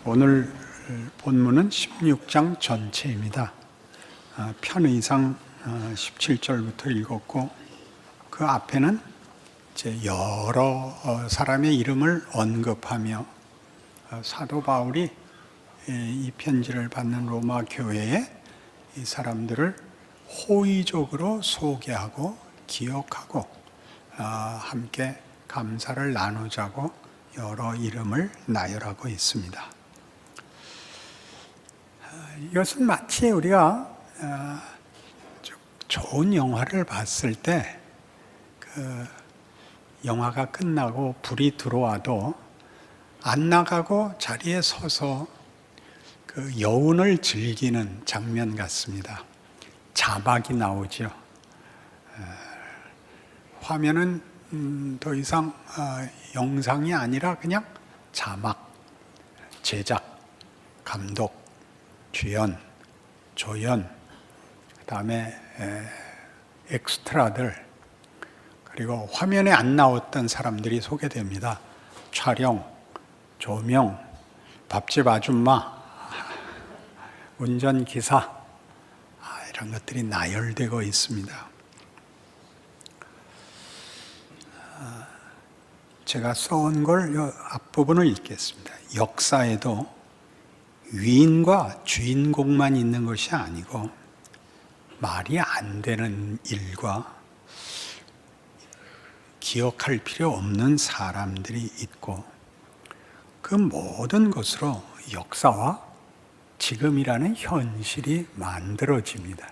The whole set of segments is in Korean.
오늘 본문은 16장 전체입니다. 편의상 17절부터 읽었고 그 앞에는 이제 여러 사람의 이름을 언급하며 사도 바울이 이 편지를 받는 로마 교회에 이 사람들을 호의적으로 소개하고 기억하고 함께 감사를 나누자고 여러 이름을 나열하고 있습니다. 이것은 마치 우리가 좋은 영화를 봤을 때 그 영화가 끝나고 불이 들어와도 안 나가고 자리에 서서 그 여운을 즐기는 장면 같습니다. 자막이 나오죠. 화면은 더 이상 영상이 아니라 그냥 자막, 제작, 감독, 주연, 조연, 그 다음에 엑스트라들, 그리고 화면에 안 나왔던 사람들이 소개됩니다. 촬영, 조명, 밥집 아줌마, 운전기사, 이런 것들이 나열되고 있습니다. 제가 써온 걸 앞부분을 읽겠습니다. 역사에도 위인과 주인공만 있는 것이 아니고 말이 안 되는 일과 기억할 필요 없는 사람들이 있고 그 모든 것으로 역사와 지금이라는 현실이 만들어집니다.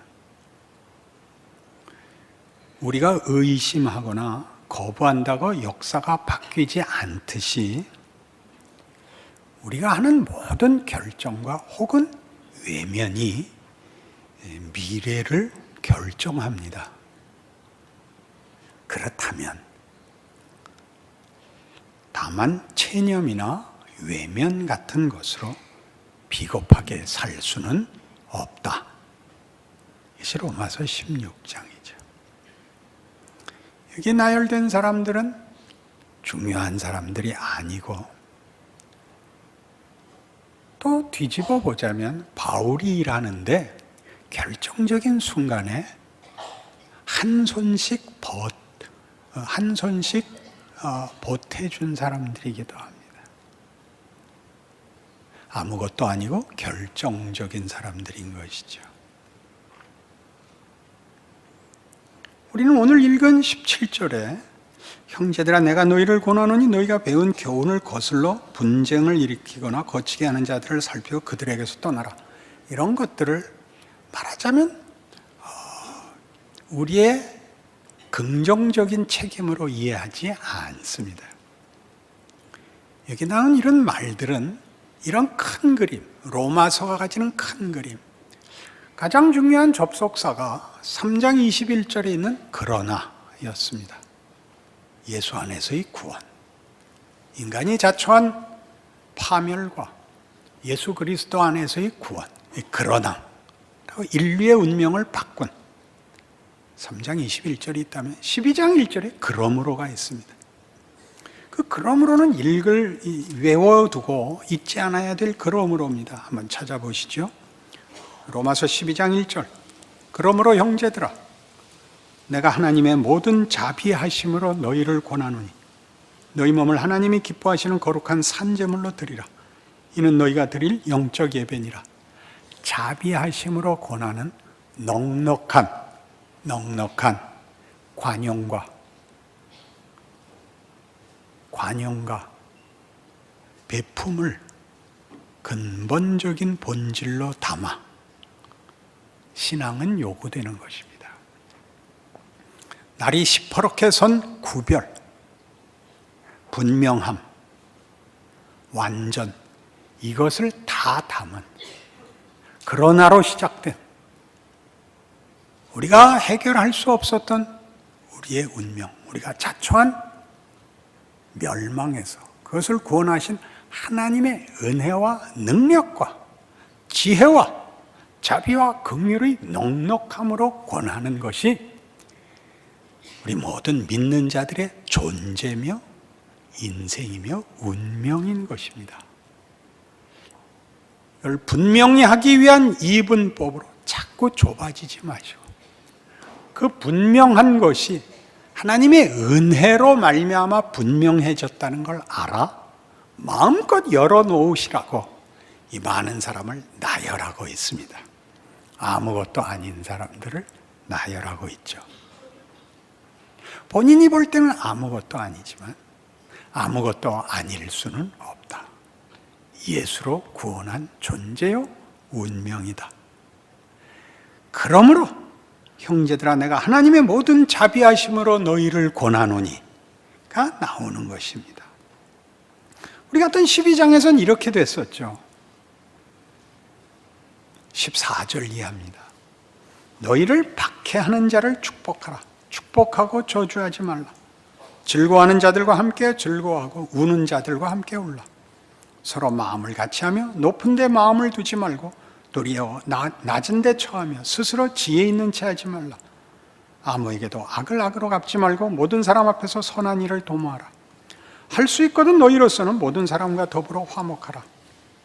우리가 의심하거나 거부한다고 역사가 바뀌지 않듯이 우리가 하는 모든 결정과 혹은 외면이 미래를 결정합니다. 그렇다면 다만 체념이나 외면 같은 것으로 비겁하게 살 수는 없다. 이것이 로마서 16장이죠. 여기 나열된 사람들은 중요한 사람들이 아니고 또 뒤집어 보자면 바울이 일하는데 결정적인 순간에 한 손씩 보태준 사람들이기도 합니다. 아무것도 아니고 결정적인 사람들인 것이죠. 우리는 오늘 읽은 17절에 형제들아 내가 너희를 권하노니 너희가 배운 교훈을 거슬러 분쟁을 일으키거나 거치게 하는 자들을 살피고 그들에게서 떠나라. 이런 것들을 말하자면 우리의 긍정적인 책임으로 이해하지 않습니다. 여기 나온 이런 말들은 이런 큰 그림, 로마서가 가지는 큰 그림, 가장 중요한 접속사가 3장 21절에 있는 그러나였습니다. 예수 안에서의 구원, 인간이 자초한 파멸과 예수 그리스도 안에서의 구원, 그러나 인류의 운명을 바꾼 3장 21절이 있다면 12장 1절에 그러므로가 있습니다. 그 그러므로는 외워두고 잊지 않아야 될 그러므로입니다. 한번 찾아보시죠. 로마서 12장 1절 그러므로 형제들아 내가 하나님의 모든 자비하심으로 너희를 권하노니 너희 몸을 하나님이 기뻐하시는 거룩한 산제물로 드리라. 이는 너희가 드릴 영적 예배니라. 자비하심으로 권하는 넉넉한 관용과 배품을 근본적인 본질로 담아 신앙은 요구되는 것입니다. 날이 시퍼렇게 선 구별, 분명함, 완전, 이것을 다 담은 그러나로 시작된 우리가 해결할 수 없었던 우리의 운명, 우리가 자초한 멸망에서 그것을 구원하신 하나님의 은혜와 능력과 지혜와 자비와 긍휼의 넉넉함으로 권하는 것이 우리 모든 믿는 자들의 존재며 인생이며 운명인 것입니다. 이걸 분명히 하기 위한 이분법으로 자꾸 좁아지지 마시고, 그 분명한 것이 하나님의 은혜로 말미암아 분명해졌다는 걸 알아 마음껏 열어놓으시라고 이 많은 사람을 나열하고 있습니다. 아무것도 아닌 사람들을 나열하고 있죠. 본인이 볼 때는 아무것도 아니지만 아무것도 아닐 수는 없다. 예수로 구원한 존재요 운명이다. 그러므로 형제들아, 내가 하나님의 모든 자비하심으로 너희를 권하노니가 나오는 것입니다. 우리 같은 12장에서는 이렇게 됐었죠. 14절 이하입니다. 너희를 박해하는 자를 축복하라. 축복하고 저주하지 말라. 즐거워하는 자들과 함께 즐거워하고 우는 자들과 함께 울라. 서로 마음을 같이하며 높은 데 마음을 두지 말고 도리어 낮은 데 처하며 스스로 지혜 있는 채 하지 말라. 아무에게도 악을 악으로 갚지 말고 모든 사람 앞에서 선한 일을 도모하라. 할 수 있거든 너희로서는 모든 사람과 더불어 화목하라.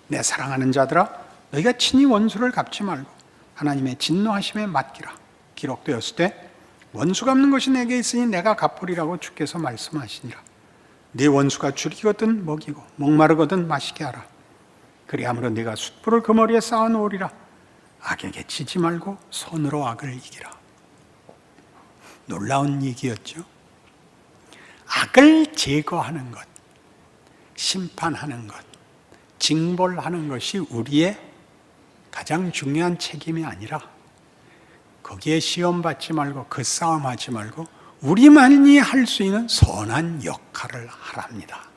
내 사랑하는 자들아, 너희가 친히 원수를 갚지 말고 하나님의 진노하심에 맡기라. 기록되었을 때 원수 갚는 것이 내게 있으니 내가 갚으리라고 주께서 말씀하시니라. 네 원수가 줄이거든 먹이고 목마르거든 마시게 하라. 그리함으로 네가 숯불을 그 머리에 쌓아 놓으리라. 악에게 지지 말고 손으로 악을 이기라. 놀라운 얘기였죠. 악을 제거하는 것, 심판하는 것, 징벌하는 것이 우리의 가장 중요한 책임이 아니라 거기에 시험받지 말고 그 싸움하지 말고 우리만이 할 수 있는 선한 역할을 하랍니다.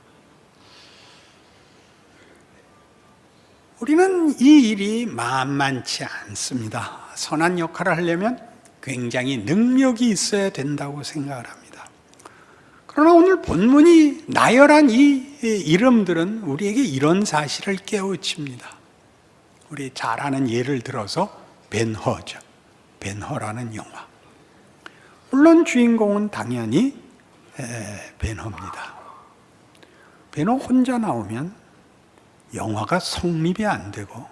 우리는 이 일이 만만치 않습니다. 선한 역할을 하려면 굉장히 능력이 있어야 된다고 생각을 합니다. 그러나 오늘 본문이 나열한 이 이름들은 우리에게 이런 사실을 깨우칩니다. 우리 잘 아는 예를 들어서 벤허죠. 벤허라는 영화. 물론 주인공은 당연히 벤허입니다. 벤허 혼자 나오면 영화가 성립이 안 되고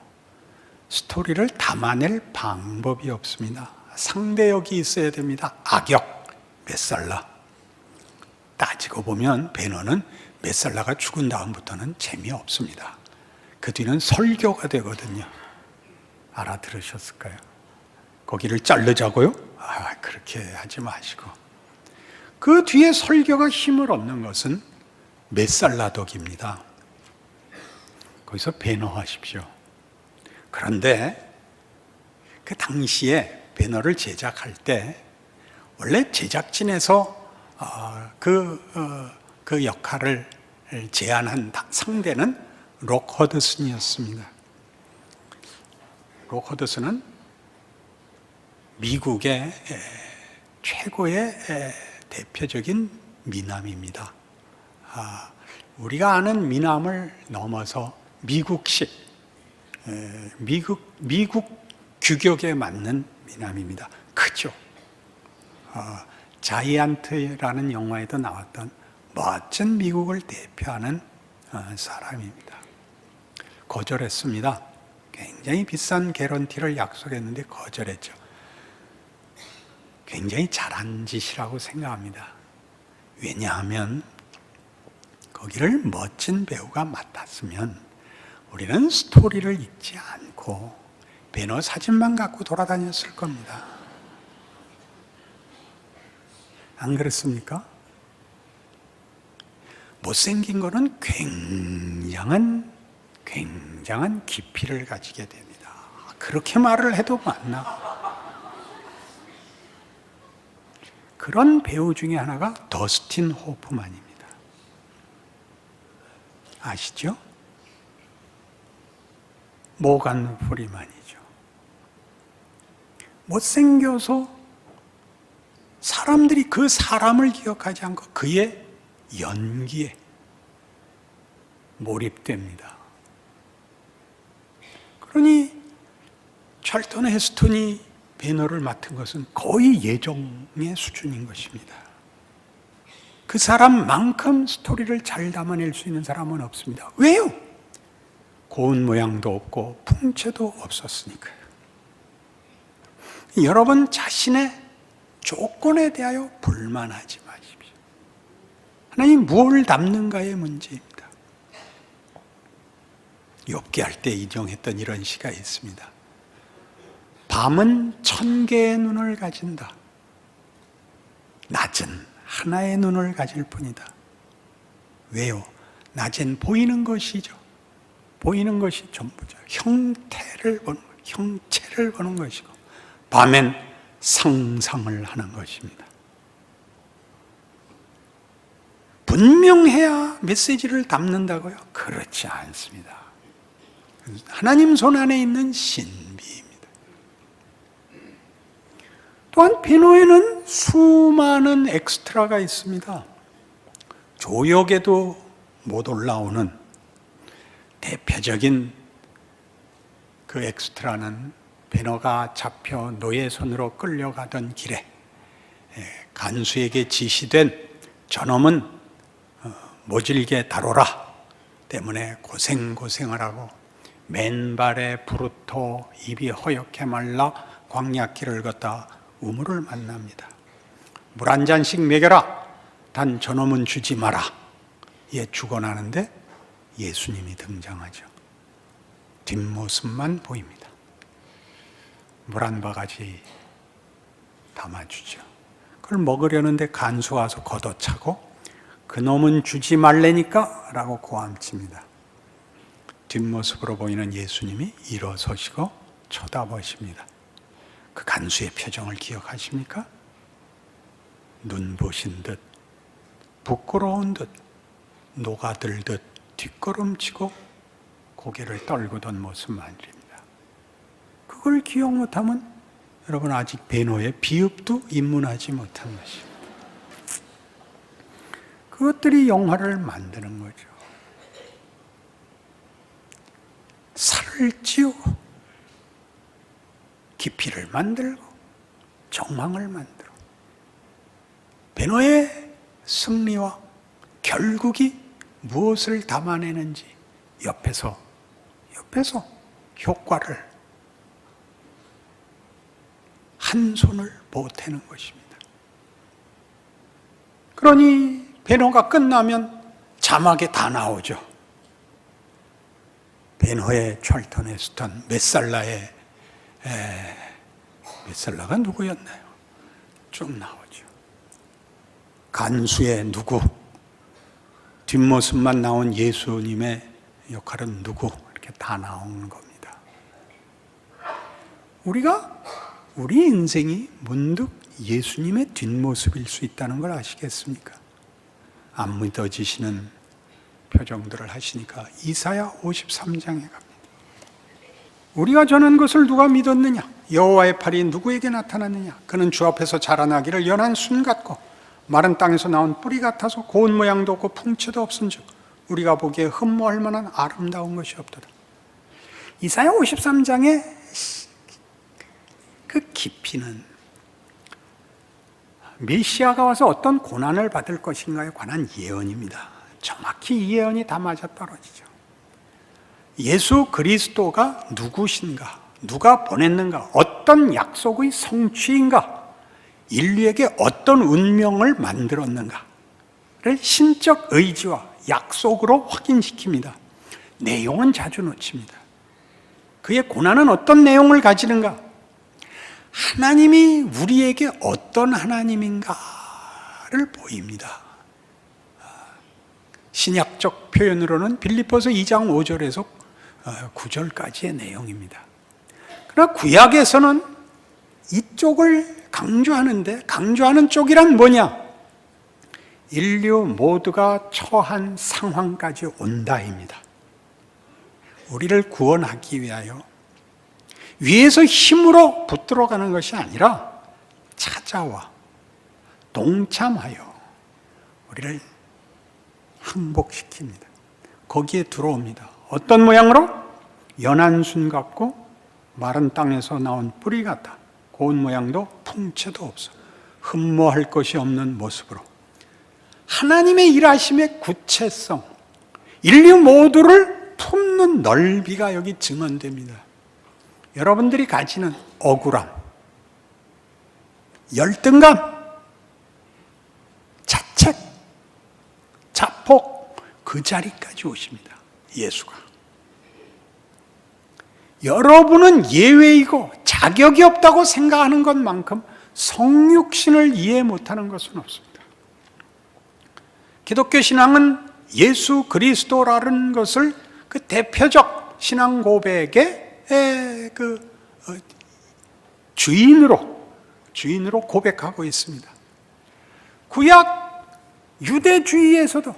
스토리를 담아낼 방법이 없습니다. 상대역이 있어야 됩니다. 악역 메살라. 따지고 보면 벤허는 메살라가 죽은 다음부터는 재미없습니다. 그 뒤는 설교가 되거든요. 알아들으셨을까요? 거기를 자르자고요? 그렇게 하지 마시고. 그 뒤에 설교가 힘을 얻는 것은 메살라덕입니다. 거기서 배너하십시오. 그런데 그 당시에 배너를 제작할 때 원래 제작진에서 그 역할을 제안한 상대는 록 허드슨이었습니다. 록 허드슨은 미국의 최고의 대표적인 미남입니다. 우리가 아는 미남을 넘어서 미국식, 미국 규격에 맞는 미남입니다. 크죠. 자이언트라는 영화에도 나왔던 멋진 미국을 대표하는 사람입니다. 거절했습니다. 굉장히 비싼 개런티를 약속했는데 거절했죠. 굉장히 잘한 짓이라고 생각합니다. 왜냐하면 거기를 멋진 배우가 맡았으면 우리는 스토리를 읽지 않고 배너 사진만 갖고 돌아다녔을 겁니다. 안 그렇습니까? 못생긴 거는 굉장한 깊이를 가지게 됩니다. 그렇게 말을 해도 맞나? 그런 배우 중에 하나가 더스틴 호프만입니다. 아시죠? 모간 프리만이죠. 못생겨서 사람들이 그 사람을 기억하지 않고 그의 연기에 몰입됩니다. 그러니 찰턴 헤스턴이 배너를 맡은 것은 거의 예정의 수준인 것입니다. 그 사람만큼 스토리를 잘 담아낼 수 있는 사람은 없습니다. 왜요? 고운 모양도 없고 풍채도 없었으니까요. 여러분 자신의 조건에 대하여 불만하지 마십시오. 하나님 무엇을 담는가의 문제입니다. 욥기 할 때 인용했던 이런 시가 있습니다. 밤은 1000개의 눈을 가진다. 낮은 하나의 눈을 가질 뿐이다. 왜요? 낮엔 보이는 것이죠. 보이는 것이 전부죠. 형체를 보는 것이고, 밤엔 상상을 하는 것입니다. 분명해야 메시지를 담는다고요? 그렇지 않습니다. 하나님 손 안에 있는 신비입니다. 또한 비노에는 수많은 엑스트라가 있습니다. 조역에도 못 올라오는 대표적인 그 엑스트라는 베너가 잡혀 노예 손으로 끌려가던 길에 간수에게 지시된 저놈은 모질게 다뤄라 때문에 고생을 하고 맨발에 부르토 입이 허옇게 말라 광야길을 걷다 우물을 만납니다. 물 한 잔씩 먹여라. 단 저놈은 주지 마라. 예, 죽어나는데 예수님이 등장하죠. 뒷모습만 보입니다. 물 한 바가지 담아주죠. 그걸 먹으려는데 간수 와서 걷어차고 그놈은 주지 말래니까 라고 고함칩니다. 뒷모습으로 보이는 예수님이 일어서시고 쳐다보십니다. 그 간수의 표정을 기억하십니까? 눈부신 듯, 부끄러운 듯, 녹아들듯 뒷걸음치고 고개를 떨구던 모습 말입니다. 그걸 기억 못하면 여러분 아직 베노의 비읍도 입문하지 못한 것입니다. 그것들이 영화를 만드는 거죠. 살을 찌우고 깊이를 만들고 정황을 만들어 베노의 승리와 결국이 무엇을 담아내는지 옆에서 효과를 한 손을 보태는 것입니다. 그러니 베노가 끝나면 자막에 다 나오죠. 베노의 찰턴 헤스턴 메살라의 메살라가 누구였나요? 쭉 나오죠. 간수의 누구, 뒷모습만 나온 예수님의 역할은 누구, 이렇게 다 나오는 겁니다. 우리 인생이 문득 예수님의 뒷모습일 수 있다는 걸 아시겠습니까? 안 믿어지시는 표정들을 하시니까 이사야 53장에 갑니다. 우리가 전한 것을 누가 믿었느냐? 여호와의 팔이 누구에게 나타났느냐? 그는 주 앞에서 자라나기를 연한 순 같고 마른 땅에서 나온 뿌리 같아서 고운 모양도 없고 풍채도 없은즉 우리가 보기에 흠모할 만한 아름다운 것이 없도다. 이사야 53장의 그 깊이는 메시아가 와서 어떤 고난을 받을 것인가에 관한 예언입니다. 정확히 이 예언이 다 맞아떨어지죠. 예수 그리스도가 누구신가? 누가 보냈는가? 어떤 약속의 성취인가? 인류에게 어떤 운명을 만들었는가를 신적 의지와 약속으로 확인시킵니다. 내용은 자주 놓칩니다. 그의 고난은 어떤 내용을 가지는가? 하나님이 우리에게 어떤 하나님인가를 보입니다. 신약적 표현으로는 빌립보서 2장 5절에서 9절까지의 내용입니다. 그러나 구약에서는 이쪽을 강조하는 쪽이란 뭐냐? 인류 모두가 처한 상황까지 온다입니다. 우리를 구원하기 위하여 위에서 힘으로 붙들어가는 것이 아니라 찾아와 동참하여 우리를 항복시킵니다. 거기에 들어옵니다. 어떤 모양으로? 연한 순 같고 마른 땅에서 나온 뿌리 같아 고운 모양도 풍채도 없어 흠모할 것이 없는 모습으로 하나님의 일하심의 구체성, 인류 모두를 품는 넓이가 여기 증언됩니다. 여러분들이 가지는 억울함, 열등감, 자책, 자폭, 그 자리까지 오십니다. 예수가. 여러분은 예외이고 자격이 없다고 생각하는 것만큼 성육신을 이해 못하는 것은 없습니다. 기독교 신앙은 예수 그리스도라는 것을 그 대표적 신앙 고백의 주인으로 고백하고 있습니다. 구약 유대주의에서도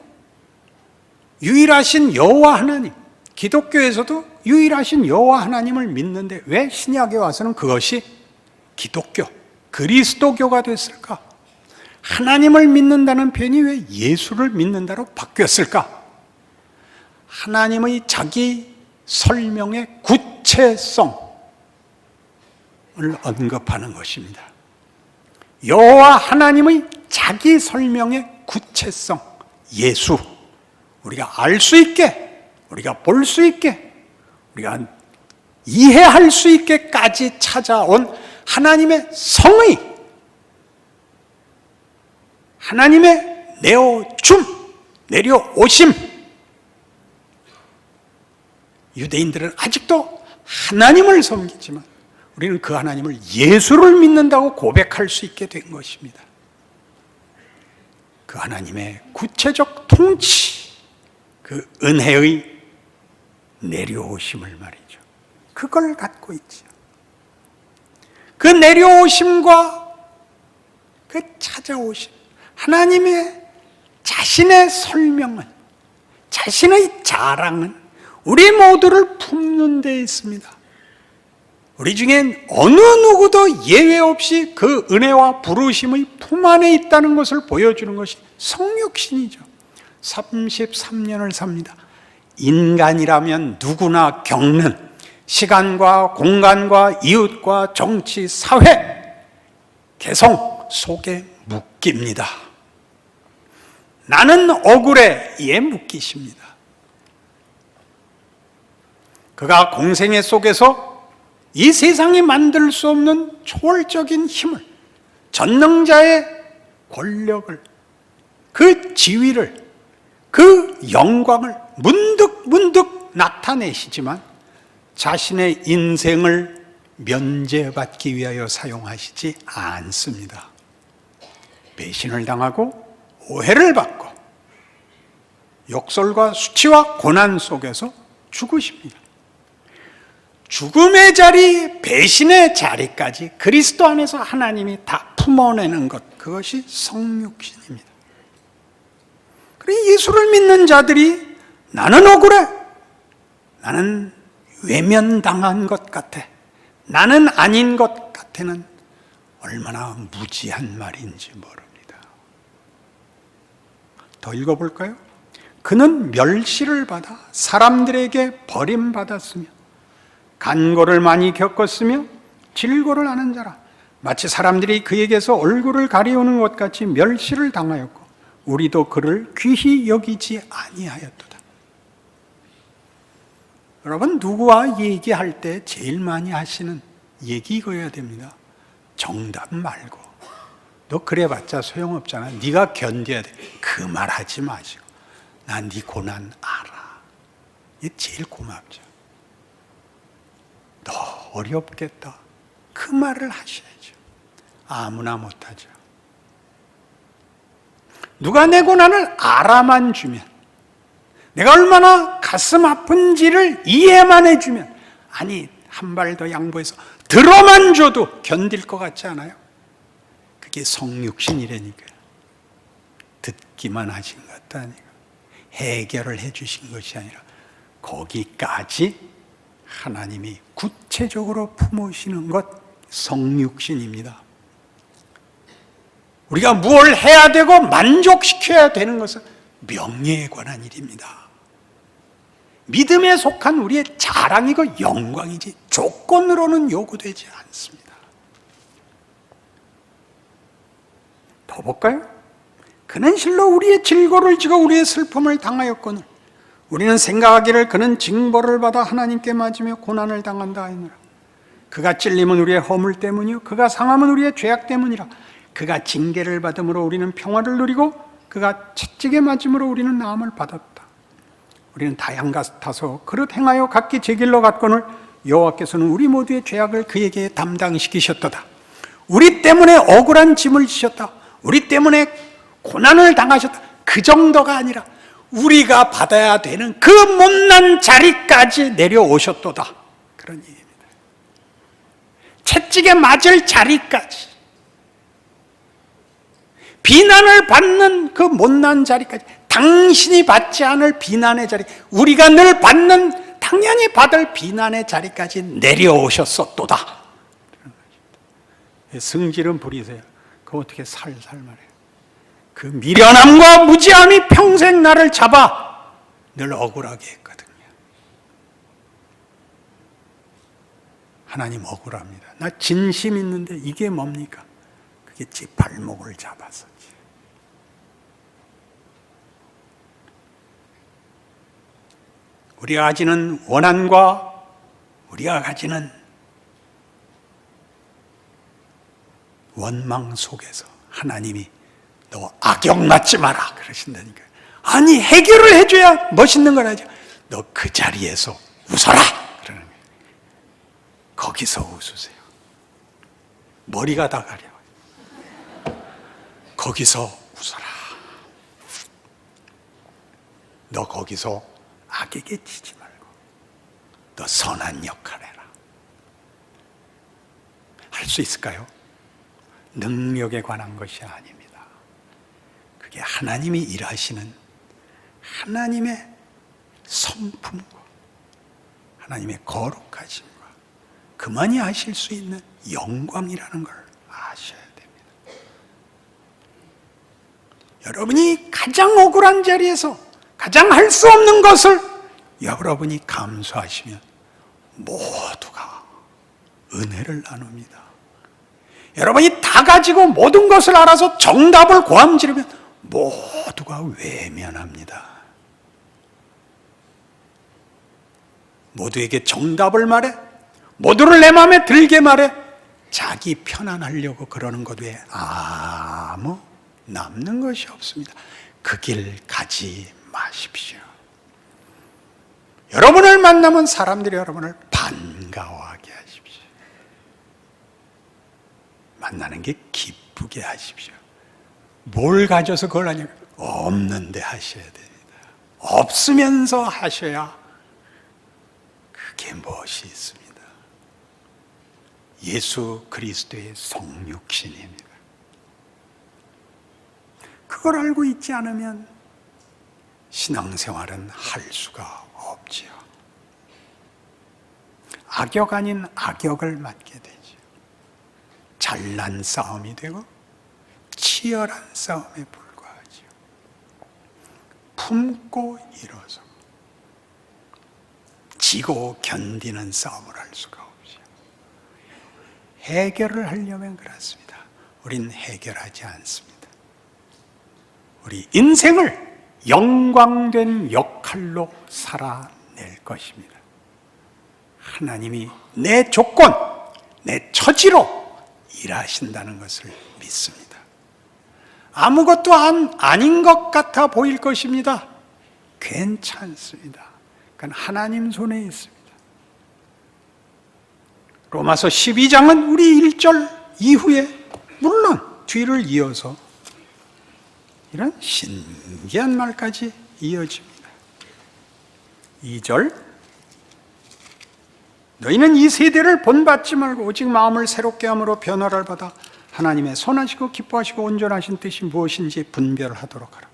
유일하신 여호와 하나님, 기독교에서도 유일하신 여호와 하나님을 믿는데 왜 신약에 와서는 그것이 기독교, 그리스도교가 됐을까? 하나님을 믿는다는 표현이 왜 예수를 믿는다로 바뀌었을까? 하나님의 자기 설명의 구체성을 언급하는 것입니다. 여호와 하나님의 자기 설명의 구체성, 예수, 우리가 알 수 있게, 우리가 볼 수 있게, 우리가 이해할 수 있게까지 찾아온 하나님의 성의, 하나님의 내려오심. 유대인들은 아직도 하나님을 섬기지만 우리는 그 하나님을 예수를 믿는다고 고백할 수 있게 된 것입니다. 그 하나님의 구체적 통치, 그 은혜의 내려오심을 말이죠. 그걸 갖고 있죠. 그 내려오심과 그 찾아오심, 하나님의 자신의 설명은, 자신의 자랑은 우리 모두를 품는 데 있습니다. 우리 중엔 어느 누구도 예외 없이 그 은혜와 부르심의 품 안에 있다는 것을 보여주는 것이 성육신이죠. 33년을 삽니다. 인간이라면 누구나 겪는 시간과 공간과 이웃과 정치, 사회, 개성 속에 묶입니다. 나는 억울해, 에 묶이십니다. 그가 공생애 속에서 이 세상이 만들 수 없는 초월적인 힘을, 전능자의 권력을, 그 지위를, 그 영광을 문득 나타내시지만 자신의 인생을 면제받기 위하여 사용하시지 않습니다. 배신을 당하고 오해를 받고 욕설과 수치와 고난 속에서 죽으십니다. 죽음의 자리, 배신의 자리까지 그리스도 안에서 하나님이 다 품어내는 것, 그것이 성육신입니다. 그리고 예수를 믿는 자들이 나는 억울해, 나는 외면당한 것 같아, 나는 아닌 것 같아는 얼마나 무지한 말인지 모릅니다. 더 읽어볼까요? 그는 멸시를 받아 사람들에게 버림받았으며 간고를 많이 겪었으며 질고를 하는 자라. 마치 사람들이 그에게서 얼굴을 가리우는 것 같이 멸시를 당하였고 우리도 그를 귀히 여기지 아니하였도다. 여러분, 누구와 얘기할 때 제일 많이 하시는 얘기 이거여야 됩니다. 정답 말고, 너 그래봤자 소용없잖아, 네가 견뎌야 돼, 그 말 하지 마시고, 난 네 고난 알아. 이게 제일 고맙죠. 너 어렵겠다, 그 말을 하셔야죠. 아무나 못하죠. 누가 내 고난을 알아만 주면, 내가 얼마나 가슴 아픈지를 이해만 해주면, 아니 한 발 더 양보해서 들어만 줘도 견딜 것 같지 않아요? 그게 성육신이라니까요. 듣기만 하신 것도 아니고 해결을 해주신 것이 아니라 거기까지 하나님이 구체적으로 품으시는 것, 성육신입니다. 우리가 무엇을 해야 되고 만족시켜야 되는 것은 명예에 관한 일입니다. 믿음에 속한 우리의 자랑이고 영광이지 조건으로는 요구되지 않습니다. 더 볼까요? 그는 실로 우리의 질고를 지고 우리의 슬픔을 당하였거늘 우리는 생각하기를 그는 징벌을 받아 하나님께 맞으며 고난을 당한다 하느라. 그가 찔림은 우리의 허물 때문이요 그가 상함은 우리의 죄악 때문이라. 그가 징계를 받음으로 우리는 평화를 누리고 그가 채찍에 맞음으로 우리는 나음을 받았다. 우리는 다 양 같아서 그릇 행하여 각기 제 길로 갔거늘 여호와께서는 우리 모두의 죄악을 그에게 담당시키셨도다. 우리 때문에 억울한 짐을 지셨다. 우리 때문에 고난을 당하셨다. 그 정도가 아니라 우리가 받아야 되는 그 못난 자리까지 내려오셨도다. 그런 얘기입니다. 채찍에 맞을 자리까지, 비난을 받는 그 못난 자리까지, 당신이 받지 않을 비난의 자리, 우리가 늘 받는, 당연히 받을 비난의 자리까지 내려오셨었도다. 승질은 부리세요. 그거 어떻게 살살 말해요. 그 미련함과 무지함이 평생 나를 잡아 늘 억울하게 했거든요. 하나님 억울합니다. 나 진심 있는데 이게 뭡니까? 그게 제 발목을 잡았었지. 우리가 가지는 원한과 우리가 가지는 원망 속에서 하나님이 너 악역 맞지 마라 그러신다니까. 아니 해결을 해줘야 멋있는 걸 하죠. 너 그 자리에서 웃어라 그러는 거예요. 거기서 웃으세요. 머리가 다 가려. 거기서 웃어라. 너 거기서 악에게 치지 말고 너 선한 역할 해라. 할 수 있을까요? 능력에 관한 것이 아닙니다. 그게 하나님이 일하시는 하나님의 성품과 하나님의 거룩하심과 그만이 하실 수 있는 영광이라는 걸 아셔야 됩니다. 여러분이 가장 억울한 자리에서 가장 할 수 없는 것을 여러분이 감수하시면 모두가 은혜를 나눕니다. 여러분이 다 가지고 모든 것을 알아서 정답을 고함지르면 모두가 외면합니다. 모두에게 정답을 말해, 모두를 내 마음에 들게 말해, 자기 편안하려고 그러는 것 외에 아무 남는 것이 없습니다. 그 길 가지 마십시오. 여러분을 만나면 사람들이 여러분을 반가워하게 하십시오. 만나는 게 기쁘게 하십시오. 뭘 가져서 그걸 하냐고. 없는데 하셔야 됩니다. 없으면서 하셔야 그게 무엇이 있습니다. 예수 그리스도의 성육신입니다. 그걸 알고 있지 않으면 신앙생활은 할 수가 없지요. 악역 아닌 악역을 맞게 되죠. 잘난 싸움이 되고 치열한 싸움에 불과하죠. 품고 일어서 지고 견디는 싸움을 할 수가 없죠. 해결을 하려면 그렇습니다. 우린 해결하지 않습니다. 우리 인생을 영광된 역할로 살아낼 것입니다. 하나님이 내 조건, 내 처지로 일하신다는 것을 믿습니다. 아무것도 아닌 것 같아 보일 것입니다. 괜찮습니다. 그건 하나님 손에 있습니다. 로마서 12장은 우리 1절 이후에 물론 뒤를 이어서 이런 신기한 말까지 이어집니다. 2절 너희는 이 세대를 본받지 말고 오직 마음을 새롭게 함으로 변화를 받아 하나님의 선하시고 기뻐하시고 온전하신 뜻이 무엇인지 분별하도록 하라.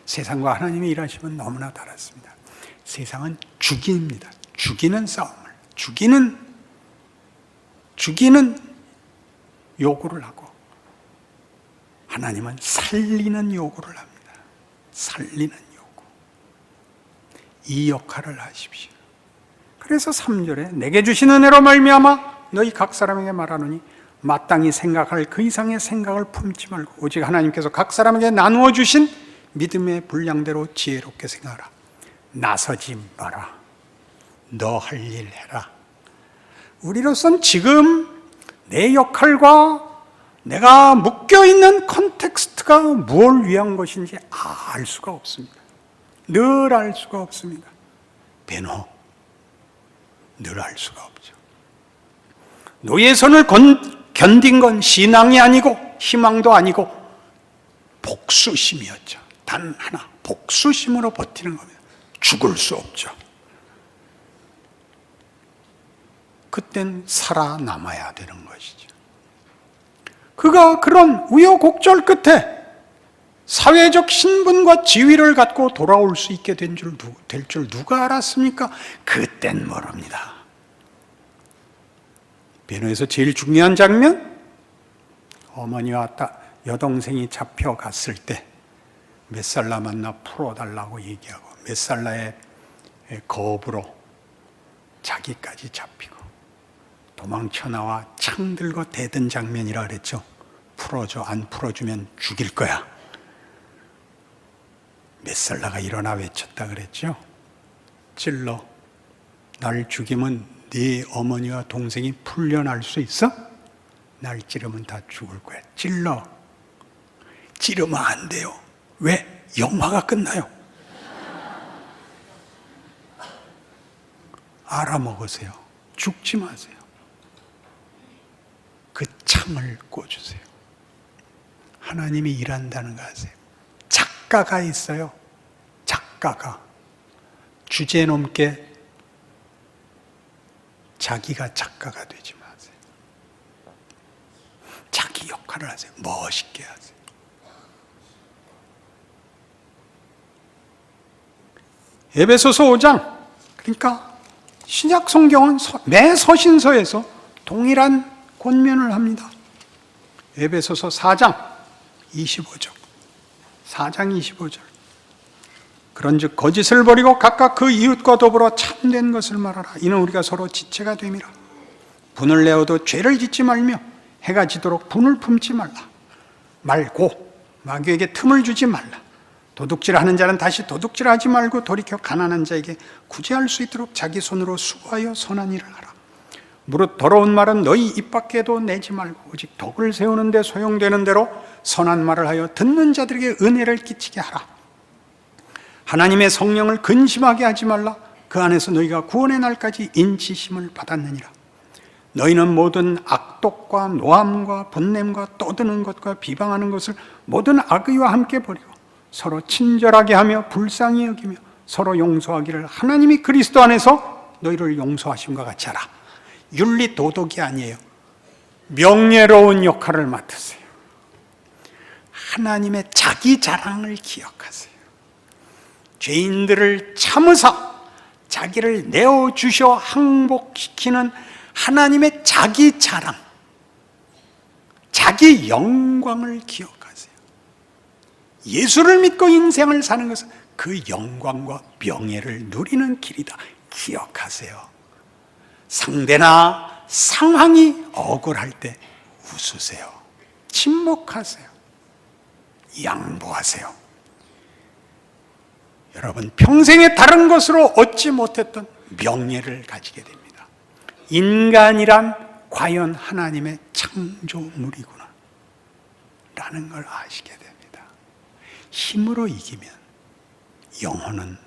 세상과 하나님의 일하심은 너무나 다릅니다. 세상은 죽입니다. 죽이는 싸움을, 죽이는 요구를 하고 하나님은 살리는 요구를 합니다. 살리는 요구. 이 역할을 하십시오. 그래서 3절에 내게 주신 은혜로 말미암아 너희 각 사람에게 말하노니 마땅히 생각할 그 이상의 생각을 품지 말고 오직 하나님께서 각 사람에게 나누어 주신 믿음의 분량대로 지혜롭게 생각하라. 나서지 마라. 너 할 일 해라. 우리로선 지금 내 역할과 내가 묶여있는 컨텍스트가 무엇을 위한 것인지 알 수가 없습니다. 늘 알 수가 없습니다. 배노, 늘 알 수가 없죠. 노예의 손을 견딘 건 신앙이 아니고 희망도 아니고 복수심이었죠. 단 하나, 복수심으로 버티는 겁니다. 죽을 수 없죠. 그땐 살아남아야 되는 것이죠. 그가 그런 우여곡절 끝에 사회적 신분과 지위를 갖고 돌아올 수 있게 될 줄 누가 알았습니까? 그땐 모릅니다. 변호에서 제일 중요한 장면, 어머니와 여동생이 잡혀갔을 때 메살라 만나 풀어달라고 얘기하고 메살라의 거부로 자기까지 잡히고 도망쳐 나와 창 들고 대든 장면이라 그랬죠. 풀어줘, 안 풀어주면 죽일 거야. 메살라가 일어나 외쳤다 그랬죠. 찔러, 날 죽이면 네 어머니와 동생이 풀려날 수 있어? 날 찌르면 다 죽을 거야. 찔러. 찌르면 안 돼요. 왜? 영화가 끝나요. 알아먹으세요. 죽지 마세요. 그 창을 꽂으세요. 하나님이 일한다는 거 아세요? 작가가 있어요. 작가가. 주제 넘게 자기가 작가가 되지 마세요. 자기 역할을 하세요. 멋있게 하세요. 에베소서 5장, 그러니까 신약 성경은 매 서신서에서 동일한 권면을 합니다. 에베소서 4장 25절. 4장 25절. 그런즉 거짓을 버리고 각각 그 이웃과 더불어 참된 것을 말하라. 이는 우리가 서로 지체가 됨이라. 분을 내어도 죄를 짓지 말며 해가 지도록 분을 품지 말고 마귀에게 틈을 주지 말라. 도둑질하는 자는 다시 도둑질하지 말고 돌이켜 가난한 자에게 구제할 수 있도록 자기 손으로 수고하여 선한 일을 하라. 무릇 더러운 말은 너희 입 밖에도 내지 말고 오직 덕을 세우는 데 소용되는 대로 선한 말을 하여 듣는 자들에게 은혜를 끼치게 하라. 하나님의 성령을 근심하게 하지 말라. 그 안에서 너희가 구원의 날까지 인치심을 받았느니라. 너희는 모든 악독과 노함과 분냄과 떠드는 것과 비방하는 것을 모든 악의와 함께 버리고 서로 친절하게 하며 불쌍히 여기며 서로 용서하기를 하나님이 그리스도 안에서 너희를 용서하심과 같이 하라. 윤리 도덕이 아니에요. 명예로운 역할을 맡으세요. 하나님의 자기 자랑을 기억하세요. 죄인들을 참으사 자기를 내어주셔 항복시키는 하나님의 자기 자랑, 자기 영광을 기억하세요. 예수를 믿고 인생을 사는 것은 그 영광과 명예를 누리는 길이다. 기억하세요. 상대나 상황이 억울할 때 웃으세요. 침묵하세요. 양보하세요. 여러분, 평생에 다른 것으로 얻지 못했던 명예를 가지게 됩니다. 인간이란 과연 하나님의 창조물이구나 라는 걸 아시게 됩니다. 힘으로 이기면 영혼은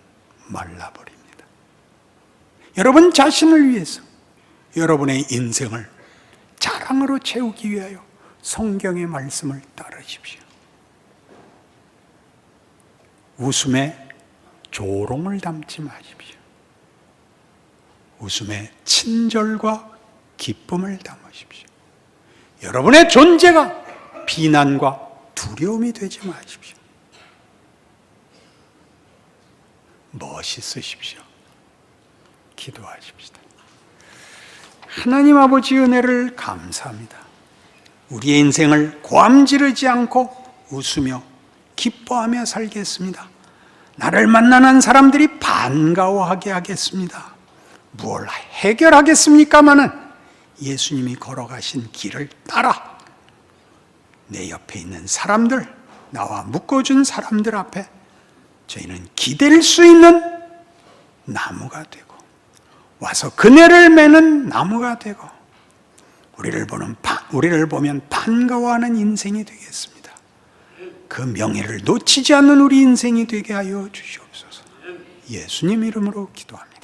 말라버립니다. 여러분 자신을 위해서, 여러분의 인생을 자랑으로 채우기 위하여 성경의 말씀을 따르십시오. 웃음에 조롱을 담지 마십시오. 웃음에 친절과 기쁨을 담으십시오. 여러분의 존재가 비난과 두려움이 되지 마십시오. 멋있으십시오. 기도하십시다. 하나님 아버지 은혜를 감사합니다. 우리의 인생을 고함지르지 않고 웃으며 기뻐하며 살겠습니다. 나를 만나는 사람들이 반가워하게 하겠습니다. 뭘 해결하겠습니까마는 예수님이 걸어가신 길을 따라 내 옆에 있는 사람들, 나와 묶어준 사람들 앞에 저희는 기댈 수 있는 나무가 되고 와서 그네를 매는 나무가 되고 우리를 보면 반가워하는 인생이 되겠습니다. 그 명예를 놓치지 않는 우리 인생이 되게 하여 주시옵소서. 예수님 이름으로 기도합니다.